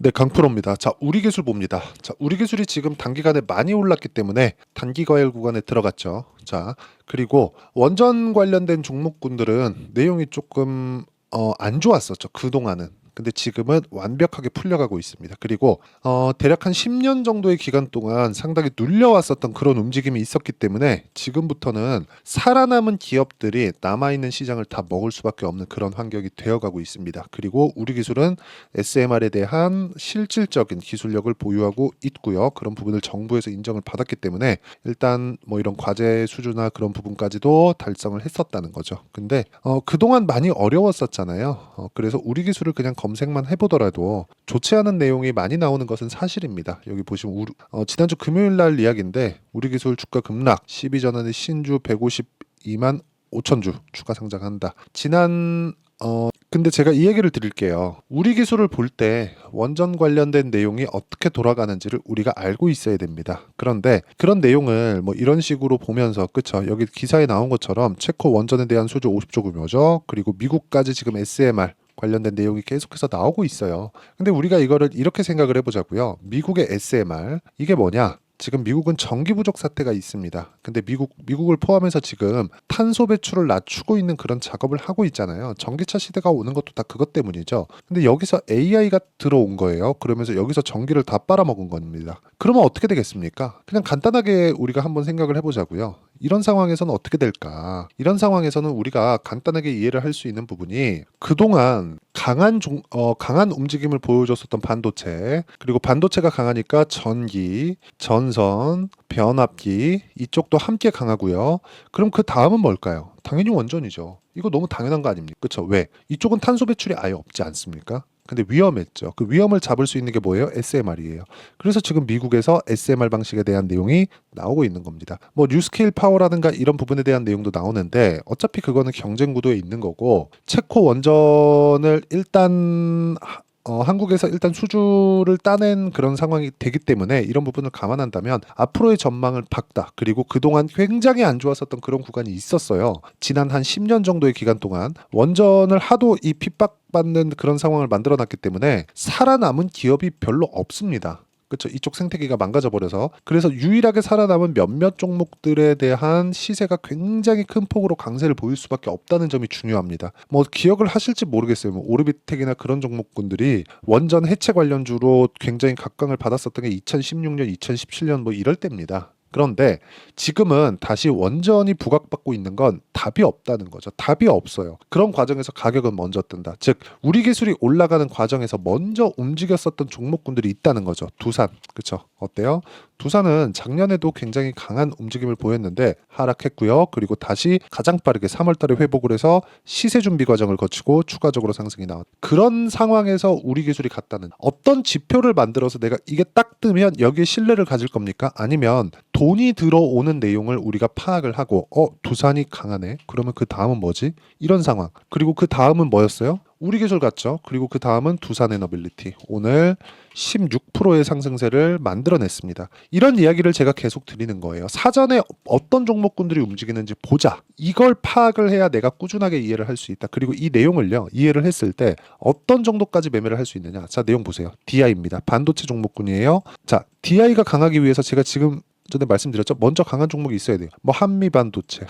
네, 강프로입니다. 자, 우리기술 봅니다. 자, 우리기술이 지금 단기간에 많이 올랐기 때문에 단기 과열 구간에 들어갔죠. 자, 그리고 원전 관련된 종목군들은 내용이 조금 안 좋았었죠. 그동안은. 근데 지금은 완벽하게 풀려가고 있습니다. 그리고 대략 한 10년 정도의 기간 동안 상당히 눌려왔었던 그런 움직임이 있었기 때문에 지금부터는 살아남은 기업들이 남아있는 시장을 다 먹을 수밖에 없는 그런 환경이 되어가고 있습니다. 그리고 우리 기술은 SMR에 대한 실질적인 기술력을 보유하고 있고요. 그런 부분을 정부에서 인정을 받았기 때문에 일단 뭐 이런 과제 수주나 그런 부분까지도 달성을 했었다는 거죠. 근데 그동안 많이 어려웠었잖아요. 그래서 우리 기술을 그냥 검색만 해보더라도 좋지 않은 내용이 많이 나오는 것은 사실입니다. 여기 보시면 지난주 금요일 날 이야기인데 우리 기술 주가 급락 12전환의 신주 152만 5천 주 추가 상장한다. 근데 제가 이 얘기를 드릴게요. 우리 기술을 볼 때 원전 관련된 내용이 어떻게 돌아가는지를 우리가 알고 있어야 됩니다. 그런데 그런 내용을 뭐 이런 식으로 보면서, 그쵸? 여기 기사에 나온 것처럼 체코 원전에 대한 수주 50조 규모죠. 그리고 미국까지 지금 SMR 관련된 내용이 계속해서 나오고 있어요. 근데 우리가 이거를 이렇게 생각을 해보자고요. 미국의 SMR, 이게 뭐냐? 지금 미국은 전기 부족 사태가 있습니다. 근데 미국을 포함해서 지금 탄소 배출을 낮추고 있는 그런 작업을 하고 있잖아요. 전기차 시대가 오는 것도 다 그것 때문이죠. 근데 여기서 AI가 들어온 거예요. 그러면서 여기서 전기를 다 빨아먹은 겁니다. 그러면 어떻게 되겠습니까? 그냥 간단하게 우리가 한번 생각을 해보자고요. 이런 상황에서는 어떻게 될까? 이런 상황에서는 우리가 간단하게 이해를 할 수 있는 부분이 그동안 강한 움직임을 보여줬었던 반도체, 그리고 반도체가 강하니까 전기, 전선, 변압기 이쪽도 함께 강하고요. 그럼 그 다음은 뭘까요? 당연히 원전이죠. 이거 너무 당연한 거 아닙니까? 그렇죠? 왜? 이쪽은 탄소 배출이 아예 없지 않습니까? 근데 위험했죠. 그 위험을 잡을 수 있는 게 뭐예요? SMR이에요. 그래서 지금 미국에서 SMR 방식에 대한 내용이 나오고 있는 겁니다. 뭐 뉴스케일 파워라든가 이런 부분에 대한 내용도 나오는데 어차피 그거는 경쟁 구도에 있는 거고, 체코 원전을 일단 한국에서 일단 수주를 따낸 그런 상황이 되기 때문에 이런 부분을 감안한다면 앞으로의 전망을 밝다. 그리고 그동안 굉장히 안 좋았었던 그런 구간이 있었어요. 지난 한 10년 정도의 기간 동안 원전을 하도 이 핍박받는 그런 상황을 만들어놨기 때문에 살아남은 기업이 별로 없습니다. 그렇죠. 이쪽 생태계가 망가져 버려서. 그래서 유일하게 살아남은 몇몇 종목들에 대한 시세가 굉장히 큰 폭으로 강세를 보일 수밖에 없다는 점이 중요합니다. 뭐 기억을 하실지 모르겠어요. 뭐 오르비텍이나 그런 종목군들이 원전 해체 관련주로 굉장히 각광을 받았었던 게 2016년, 2017년 뭐 이럴 때입니다. 그런데 지금은 다시 원전이 부각받고 있는 건 답이 없다는 거죠. 답이 없어요. 그런 과정에서 가격은 먼저 뜬다. 즉 우리 기술이 올라가는 과정에서 먼저 움직였었던 종목군들이 있다는 거죠. 두산, 그렇죠? 어때요? 두산은 작년에도 굉장히 강한 움직임을 보였는데 하락했고요. 그리고 다시 가장 빠르게 3월 달에 회복을 해서 시세 준비 과정을 거치고 추가적으로 상승이 나왔다. 그런 상황에서 우리 기술이 갔다는, 어떤 지표를 만들어서 내가 이게 딱 뜨면 여기에 신뢰를 가질 겁니까? 아니면 돈이 들어오는 내용을 우리가 파악을 하고 두산이 강하네. 그러면 그 다음은 뭐지? 이런 상황. 그리고 그 다음은 뭐였어요? 우리 기술 같죠. 그리고 그 다음은 두산에너빌리티. 오늘 16%의 상승세를 만들어냈습니다. 이런 이야기를 제가 계속 드리는 거예요. 사전에 어떤 종목군들이 움직이는지 보자. 이걸 파악을 해야 내가 꾸준하게 이해를 할 수 있다. 그리고 이 내용을요, 이해를 했을 때 어떤 정도까지 매매를 할 수 있느냐. 자, 내용 보세요. DI입니다. 반도체 종목군이에요. 자, DI가 강하기 위해서 제가 지금 전에 말씀드렸죠. 먼저 강한 종목이 있어야 돼요. 뭐 한미반도체,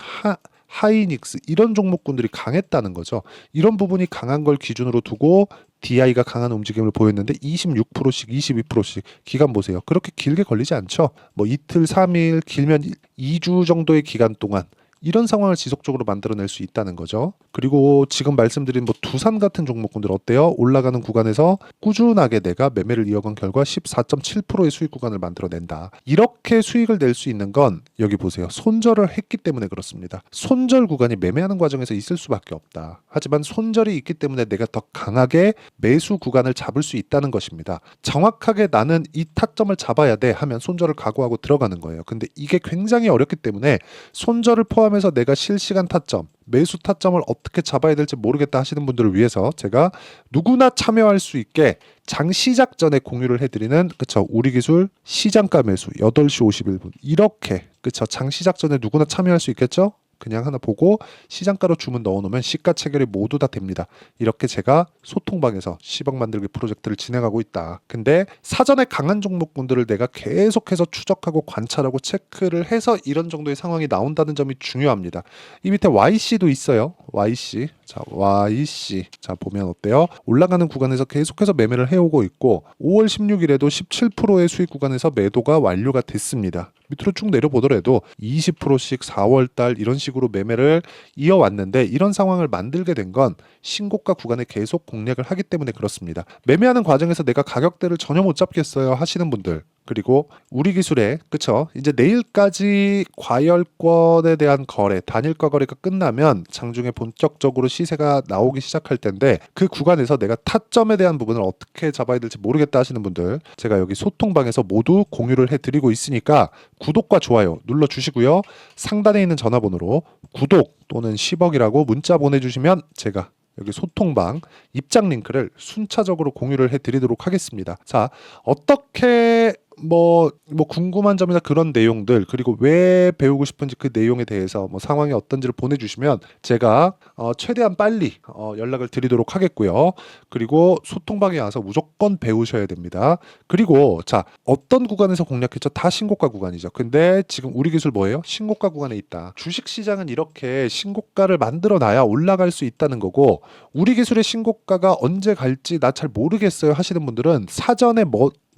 하이닉스 이런 종목군들이 강했다는 거죠. 이런 부분이 강한 걸 기준으로 두고 DI가 강한 움직임을 보였는데 26%씩 22%씩 기간 보세요. 그렇게 길게 걸리지 않죠. 뭐 이틀, 3일, 길면 2주 정도의 기간 동안 이런 상황을 지속적으로 만들어낼 수 있다는 거죠. 그리고 지금 말씀드린 뭐 두산 같은 종목군들 어때요? 올라가는 구간에서 꾸준하게 내가 매매를 이어간 결과 14.7%의 수익 구간을 만들어낸다. 이렇게 수익을 낼 수 있는 건 여기 보세요. 손절을 했기 때문에 그렇습니다. 손절 구간이 매매하는 과정에서 있을 수밖에 없다. 하지만 손절이 있기 때문에 내가 더 강하게 매수 구간을 잡을 수 있다는 것입니다. 정확하게 나는 이 타점을 잡아야 돼 하면 손절을 각오하고 들어가는 거예요. 근데 이게 굉장히 어렵기 때문에 손절을 포함해서 내가 실시간 타점, 매수 타점을 어떻게 잡아야 될지 모르겠다 하시는 분들을 위해서 제가 누구나 참여할 수 있게 장 시작 전에 공유를 해드리는, 그쵸, 우리 기술 시장가 매수 8시 51분 이렇게, 그쵸, 장 시작 전에 누구나 참여할 수 있겠죠? 그냥 하나 보고 시장가로 주문 넣어놓으면 시가 체결이 모두 다 됩니다. 이렇게 제가 소통방에서 10억 만들기 프로젝트를 진행하고 있다. 근데 사전에 강한 종목군들을 내가 계속해서 추적하고 관찰하고 체크를 해서 이런 정도의 상황이 나온다는 점이 중요합니다. 이 밑에 YC도 있어요. YC. 자, YC. 자, 보면 어때요? 올라가는 구간에서 계속해서 매매를 해오고 있고 5월 16일에도 17%의 수익 구간에서 매도가 완료가 됐습니다. 밑으로 쭉 내려보더라도 20%씩 4월달 이런 식으로 매매를 이어왔는데 이런 상황을 만들게 된 건 신고가 구간에 계속 공략을 하기 때문에 그렇습니다. 매매하는 과정에서 내가 가격대를 전혀 못 잡겠어요 하시는 분들, 그리고 우리 기술에 그쵸, 이제 내일까지 과열권에 대한 거래, 단일가 거래가 끝나면 장중에 본격적으로 시세가 나오기 시작할 텐데 그 구간에서 내가 타점에 대한 부분을 어떻게 잡아야 될지 모르겠다 하시는 분들, 제가 여기 소통방에서 모두 공유를 해드리고 있으니까 구독과 좋아요 눌러주시고요. 상단에 있는 전화번호로 구독 또는 10억이라고 문자 보내주시면 제가 여기 소통방 입장 링크를 순차적으로 공유를 해드리도록 하겠습니다. 자, 어떻게 뭐 궁금한 점이나 그런 내용들, 그리고 왜 배우고 싶은지 그 내용에 대해서 상황이 어떤지를 보내주시면 제가 최대한 빨리 연락을 드리도록 하겠고요. 그리고 소통방에 와서 무조건 배우셔야 됩니다. 그리고 자, 어떤 구간에서 공략했죠? 다 신고가 구간이죠. 근데 지금 우리 기술 뭐예요? 신고가 구간에 있다. 주식시장은 이렇게 신고가를 만들어 놔야 올라갈 수 있다는 거고, 우리 기술의 신고가가 언제 갈지 나 잘 모르겠어요 하시는 분들은 사전에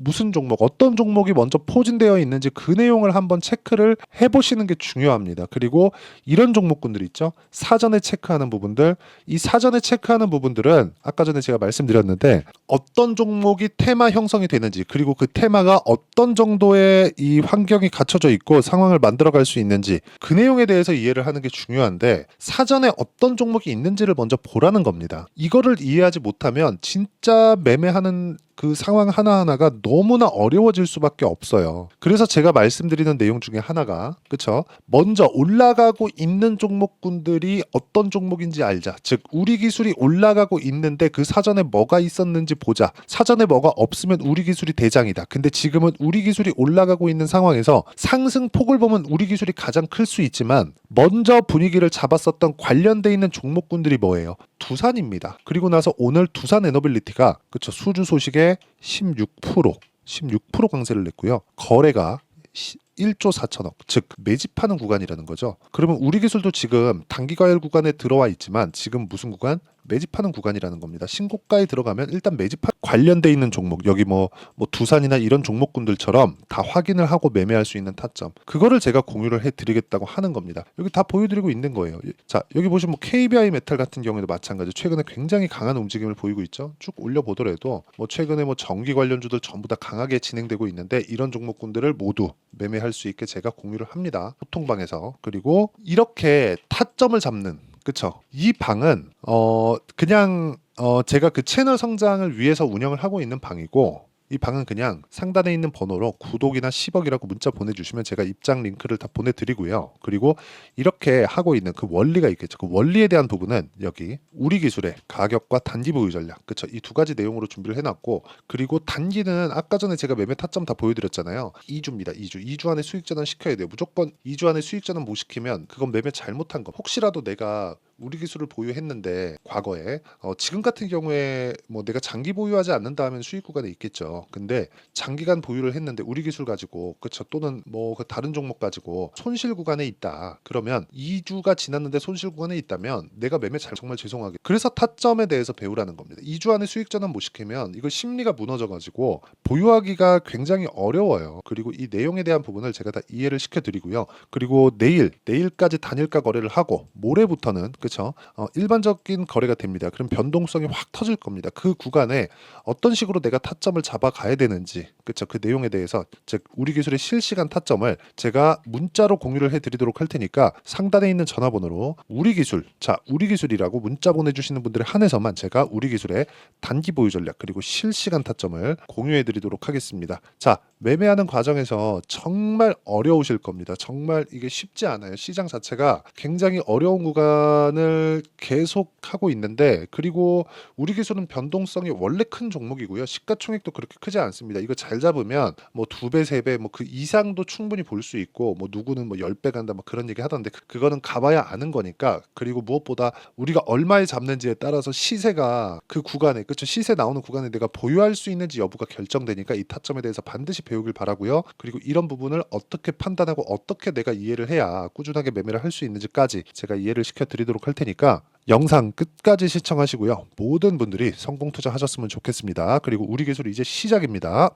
무슨 종목, 어떤 종목이 먼저 포진되어 있는지 그 내용을 한번 체크를 해보시는 게 중요합니다. 그리고 이런 종목군들 있죠? 사전에 체크하는 부분들, 이 사전에 체크하는 부분들은 아까 전에 제가 말씀드렸는데 어떤 종목이 테마 형성이 되는지, 그리고 그 테마가 어떤 정도의 이 환경이 갖춰져 있고 상황을 만들어갈 수 있는지 그 내용에 대해서 이해를 하는 게 중요한데, 사전에 어떤 종목이 있는지를 먼저 보라는 겁니다. 이거를 이해하지 못하면 진짜 매매하는 그 상황 하나하나가 너무나 어려워질 수밖에 없어요. 그래서 제가 말씀드리는 내용 중에 하나가, 그쵸? 먼저 올라가고 있는 종목군들이 어떤 종목인지 알자. 즉, 우리 기술이 올라가고 있는데 그 사전에 뭐가 있었는지 보자. 사전에 뭐가 없으면 우리 기술이 대장이다. 근데 지금은 우리 기술이 올라가고 있는 상황에서 상승폭을 보면 우리 기술이 가장 클 수 있지만 먼저 분위기를 잡았었던 관련돼 있는 종목군들이 뭐예요? 두산입니다. 그리고 나서 오늘 두산 에너빌리티가 그쵸, 수주 소식에 16% 강세를 냈고요. 거래가 1조 4천억, 즉 매집하는 구간이라는 거죠. 그러면 우리 기술도 지금 단기 과열 구간에 들어와 있지만 지금 무슨 구간? 매집하는 구간이라는 겁니다. 신고가에 들어가면 일단 매집하 관련돼 있는 종목, 여기 뭐 두산이나 이런 종목군들처럼 다 확인을 하고 매매할 수 있는 타점, 그거를 제가 공유를 해드리겠다고 하는 겁니다. 여기 다 보여드리고 있는 거예요. 자, 여기 보시면 KBI 메탈 같은 경우에도 마찬가지, 최근에 굉장히 강한 움직임을 보이고 있죠. 쭉 올려보더라도 최근에 전기 관련주들 전부 다 강하게 진행되고 있는데 이런 종목군들을 모두 매매할 수 있게 제가 공유를 합니다. 소통방에서. 그리고 이렇게 타점을 잡는, 그쵸? 이 방은 그냥 제가 그 채널 성장을 위해서 운영을 하고 있는 방이고, 이 방은 그냥 상단에 있는 번호로 구독이나 10억이라고 문자 보내주시면 제가 입장 링크를 다 보내드리고요. 그리고 이렇게 하고 있는 그 원리가 있겠죠. 그 원리에 대한 부분은 여기 우리 기술의 가격과 단기 보유 전략, 그쵸? 이 두 가지 내용으로 준비를 해놨고, 그리고 단기는 아까 전에 제가 매매 타점 다 보여드렸잖아요. 2주입니다. 2주 안에 수익 전환 시켜야 돼요. 무조건 2주 안에 수익 전환 못 시키면 그건 매매 잘못한 거. 혹시라도 내가 우리 기술을 보유했는데 과거에 지금 같은 경우에 내가 장기 보유하지 않는다 하면 수익 구간에 있겠죠. 근데 장기간 보유를 했는데 우리 기술 가지고, 그쵸, 또는 그 다른 종목 가지고 손실 구간에 있다. 그러면 2주가 지났는데 손실 구간에 있다면 내가 매매 정말 죄송하게, 그래서 타점에 대해서 배우라는 겁니다. 2주 안에 수익 전환 못 시키면 이거 심리가 무너져 가지고 보유하기가 굉장히 어려워요. 그리고 이 내용에 대한 부분을 제가 다 이해를 시켜드리고요. 그리고 내일까지 단일가 거래를 하고 모레부터는, 그렇죠? 일반적인 거래가 됩니다. 그럼 변동성이 확 터질 겁니다. 그 구간에 어떤 식으로 내가 타점을 잡아가야 되는지, 그렇죠? 그 내용에 대해서 즉 우리 기술의 실시간 타점을 제가 문자로 공유를 해드리도록 할 테니까 상단에 있는 전화번호로 우리 기술이라고 문자 보내주시는 분들에 한해서만 제가 우리 기술의 단기 보유 전략 그리고 실시간 타점을 공유해드리도록 하겠습니다. 자, 매매하는 과정에서 정말 어려우실 겁니다. 정말 이게 쉽지 않아요. 시장 자체가 굉장히 어려운 구간을 계속하고 있는데, 그리고 우리 기술은 변동성이 원래 큰 종목이고요. 시가총액도 그렇게 크지 않습니다. 이거 잘 잡으면 뭐 2배, 3배 뭐 그 이상도 충분히 볼 수 있고, 뭐 누구는 뭐 10배 간다 뭐 그런 얘기 하던데 그거는 가봐야 아는 거니까. 그리고 무엇보다 우리가 얼마에 잡는지에 따라서 시세가 그 구간에, 그렇죠, 시세 나오는 구간에 내가 보유할 수 있는지 여부가 결정되니까 이 타점에 대해서 반드시 배우길 바라고요. 그리고 이런 부분을 어떻게 판단하고 어떻게 내가 이해를 해야 꾸준하게 매매를 할 수 있는지까지 제가 이해를 시켜드리도록 할 테니까 영상 끝까지 시청하시고요. 모든 분들이 성공 투자하셨으면 좋겠습니다. 그리고 우리 기술이 이제 시작입니다.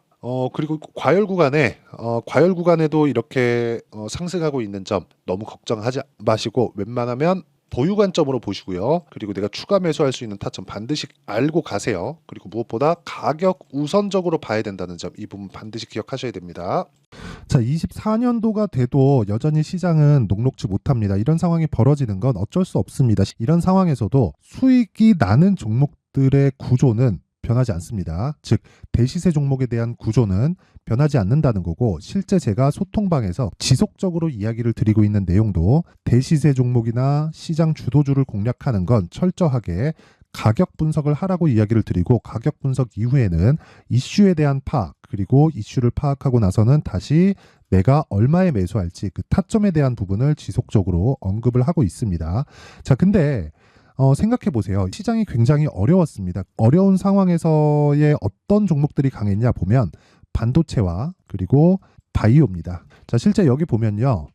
그리고 과열 구간에도 이렇게 상승하고 있는 점 너무 걱정하지 마시고 웬만하면 보유 관점으로 보시고요. 그리고 내가 추가 매수할 수 있는 타점 반드시 알고 가세요. 그리고 무엇보다 가격 우선적으로 봐야 된다는 점, 이 부분 반드시 기억하셔야 됩니다. 자, 24년도가 돼도 여전히 시장은 녹록지 못합니다. 이런 상황이 벌어지는 건 어쩔 수 없습니다. 이런 상황에서도 수익이 나는 종목들의 구조는 변하지 않습니다. 즉, 대시세 종목에 대한 구조는 변하지 않는다는 거고, 실제 제가 소통방에서 지속적으로 이야기를 드리고 있는 내용도 대시세 종목이나 시장 주도주를 공략하는 건 철저하게 가격 분석을 하라고 이야기를 드리고, 가격 분석 이후에는 이슈에 대한 파악, 그리고 이슈를 파악하고 나서는 다시 내가 얼마에 매수할지 그 타점에 대한 부분을 지속적으로 언급을 하고 있습니다. 자, 근데 생각해 보세요. 시장이 굉장히 어려웠습니다. 어려운 상황에서의 어떤 종목들이 강했냐 보면 반도체와 그리고 바이오입니다. 자, 실제 여기 보면요.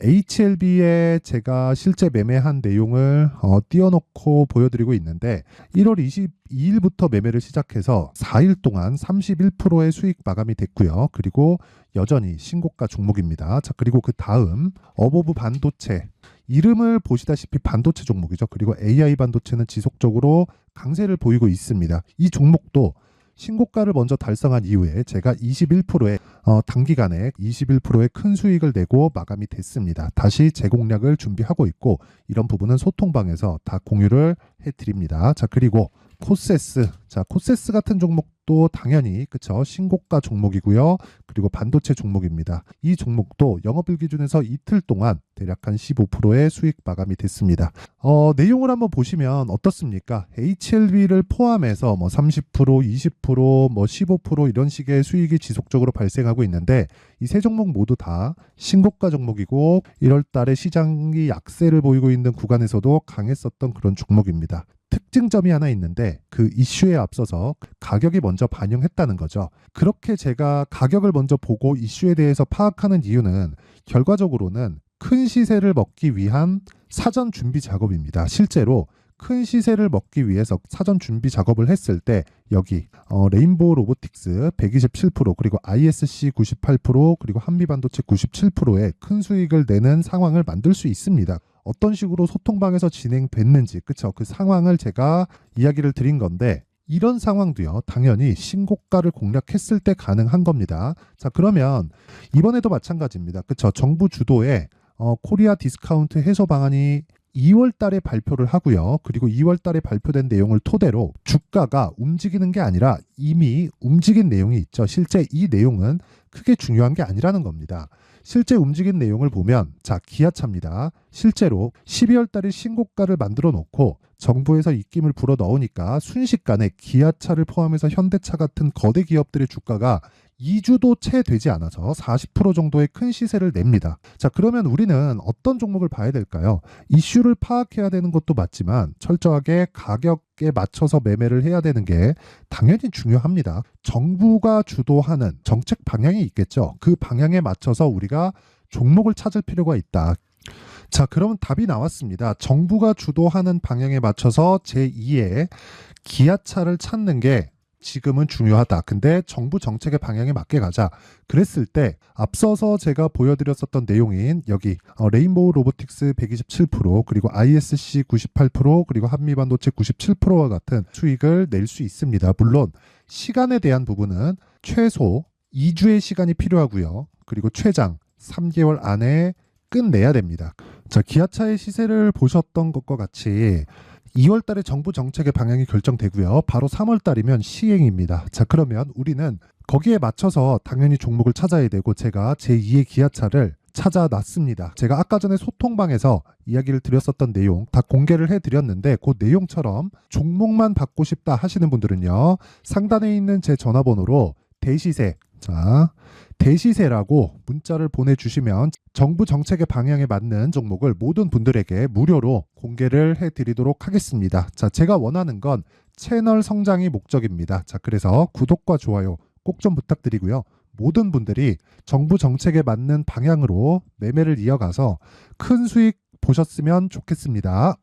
HLB에 제가 실제 매매한 내용을 띄워놓고 보여드리고 있는데, 1월 22일부터 매매를 시작해서 4일 동안 31%의 수익 마감이 됐고요. 그리고 여전히 신고가 종목입니다. 자, 그리고 그 다음 어보브 반도체, 이름을 보시다시피 반도체 종목이죠. 그리고 AI 반도체는 지속적으로 강세를 보이고 있습니다. 이 종목도 신고가를 먼저 달성한 이후에 제가 21%의 단기간에 21%의 큰 수익을 내고 마감이 됐습니다. 다시 재공략을 준비하고 있고, 이런 부분은 소통방에서 다 공유를 해드립니다. 자, 그리고 코세스, 자, 코세스 같은 종목도 당연히 그쵸, 신고가 종목이고요. 그리고 반도체 종목입니다. 이 종목도 영업일 기준에서 이틀 동안 대략 한 15%의 수익 마감이 됐습니다. 내용을 한번 보시면 어떻습니까? HLB를 포함해서 뭐 30%, 20%, 뭐 15% 이런 식의 수익이 지속적으로 발생하고 있는데, 이 세 종목 모두 다 신고가 종목이고 1월 달에 시장이 약세를 보이고 있는 구간에서도 강했었던 그런 종목입니다. 특징점이 하나 있는데, 그 이슈에 앞서서 가격이 먼저 반영했다는 거죠. 그렇게 제가 가격을 먼저 보고 이슈에 대해서 파악하는 이유는 결과적으로는 큰 시세를 먹기 위한 사전 준비 작업입니다. 실제로 큰 시세를 먹기 위해서 사전 준비 작업을 했을 때 여기 레인보우 로보틱스 127%, 그리고 ISC 98%, 그리고 한미반도체 97%의 큰 수익을 내는 상황을 만들 수 있습니다. 어떤 식으로 소통방에서 진행됐는지, 그쵸, 그 상황을 제가 이야기를 드린 건데, 이런 상황도요 당연히 신고가를 공략했을 때 가능한 겁니다. 자, 그러면 이번에도 마찬가지입니다. 그쵸, 정부 주도의 코리아 디스카운트 해소 방안이 2월 달에 발표를 하고요. 그리고 2월 달에 발표된 내용을 토대로 주가가 움직이는 게 아니라 이미 움직인 내용이 있죠. 실제 이 내용은 크게 중요한 게 아니라는 겁니다. 실제 움직인 내용을 보면, 자, 기아차입니다. 실제로 12월 달에 신고가를 만들어 놓고 정부에서 입김을 불어 넣으니까 순식간에 기아차를 포함해서 현대차 같은 거대 기업들의 주가가 2주도 채 되지 않아서 40% 정도의 큰 시세를 냅니다. 자, 그러면 우리는 어떤 종목을 봐야 될까요? 이슈를 파악해야 되는 것도 맞지만 철저하게 가격에 맞춰서 매매를 해야 되는 게 당연히 중요합니다. 정부가 주도하는 정책 방향이 있겠죠. 그 방향에 맞춰서 우리가 종목을 찾을 필요가 있다. 자, 그러면 답이 나왔습니다. 정부가 주도하는 방향에 맞춰서 제2의 기아차를 찾는 게 지금은 중요하다. 근데 정부 정책의 방향에 맞게 가자. 그랬을 때 앞서서 제가 보여드렸었던 내용인 여기 레인보우 로보틱스 127%, 그리고 ISC 98%, 그리고 한미반도체 97%와 같은 수익을 낼 수 있습니다. 물론 시간에 대한 부분은 최소 2주의 시간이 필요하고요. 그리고 최장 3개월 안에 끝내야 됩니다. 자, 기아차의 시세를 보셨던 것과 같이 2월 달에 정부 정책의 방향이 결정되고요. 바로 3월 달이면 시행입니다. 자, 그러면 우리는 거기에 맞춰서 당연히 종목을 찾아야 되고 제가 제2의 기아차를 찾아놨습니다. 제가 아까 전에 소통방에서 이야기를 드렸었던 내용 다 공개를 해드렸는데 그 내용처럼 종목만 받고 싶다 하시는 분들은요. 상단에 있는 제 전화번호로 대시세, 자, 대시세라고 문자를 보내주시면 정부 정책의 방향에 맞는 종목을 모든 분들에게 무료로 공개를 해드리도록 하겠습니다. 자, 제가 원하는 건 채널 성장이 목적입니다. 자, 그래서 구독과 좋아요 꼭 좀 부탁드리고요. 모든 분들이 정부 정책에 맞는 방향으로 매매를 이어가서 큰 수익 보셨으면 좋겠습니다.